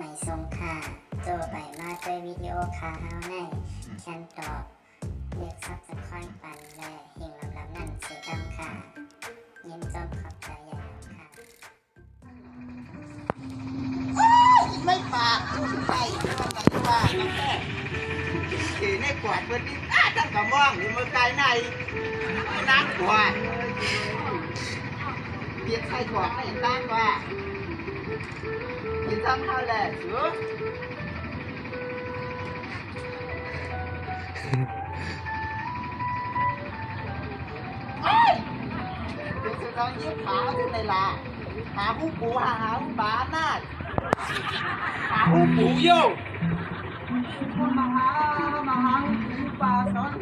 ไม่ทรงค่าโจไปมาด้วยวิดีโอคาเฮาในแคนตอบเรียกซับสไครป์ปันและหิ่งลำนั่นเสียดำค่ะยิ้มจอมขอบใจใหญ่ค่ะไม่ปากใส่ว่าไงว่าน้ำแท้ขี่ในขวดเพื่อนที่ท่านก็มองอยู่เมื่อไกลในน้ำขวดเปียกใส่ขวดไม่ตั้งว่ากินซ้ำเท่าแหละชัวเป็นสตองยิ้มขาวที่ในลาหาผู้ปูหาผู้บานาดหาผู้ปูโย่มาหาผู้ปลาซ้อน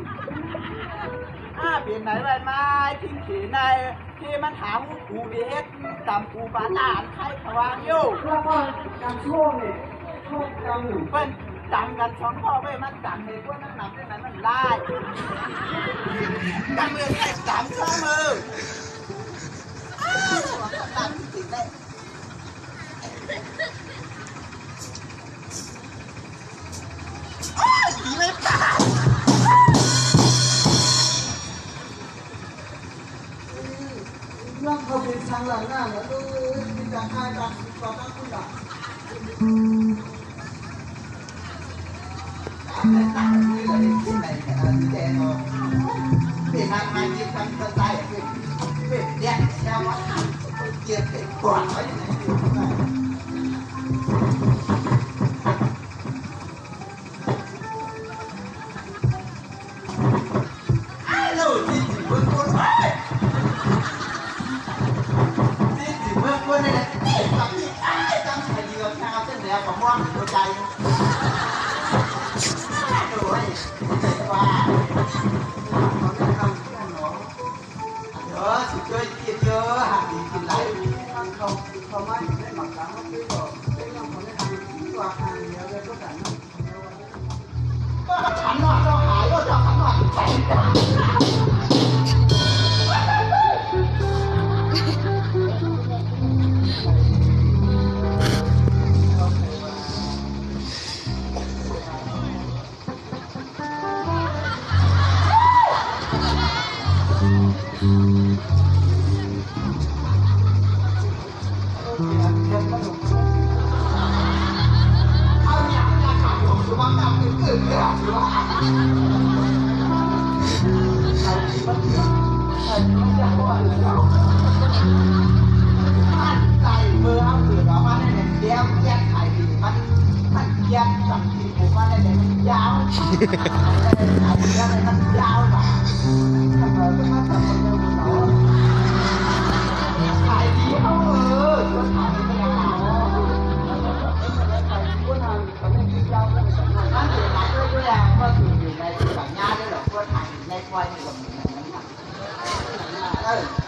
เปลี่ยนไหนไปมาทิ้งขีในที่มันหาผู้ปูเอ็กตำปูปลาหนานไข่ขวางโย่แล้วก็การช่วงนี่ช่วงกลางหนึ่งเป็นจำกันช้อนพ่อไปมันจำเลยว่ามันหนักได้ไหมมันได้จำมือใส่จำช่อมือตัดจริงได้ผีไม่ตายเรื่องเขาเป็นทางหลังหน้าแล้วดูมีการให้การต่อต้านผู้หลักต่างๆนี่เราได้ที่ไหนกันนะที่แดงเราเป็นทางมาที่ทางกระจายเป็นเด็กยาวว่าเกี่ยวกับกวาดไว้ยังไงผมว่าหัวใจดูให้ว่าเขาจะทำเพื่อนน้องเยอะสุดยอดเยอะหาดีกินไหลเขาไม่ได้หมักล้างเขาไม่บอกไม่ต้องคนได้ทำตัวทางเดียวเลยก็แต่นั่นก็ขันหน่อยต้องหายก็จะขันหน่อยยันสับที่ผมว่าได้มันยาวมันยาวแบบทำไมไม่มาทำคนเดียวเนาะขายดีเขาชวนขายไม่ได้ขายชวนทางเขาไม่คิดยาวเลยนั่นเองนะด้วยอ่ะก็อยู่ในหลังงานได้หรอชวนขายในควายในหลังนั้น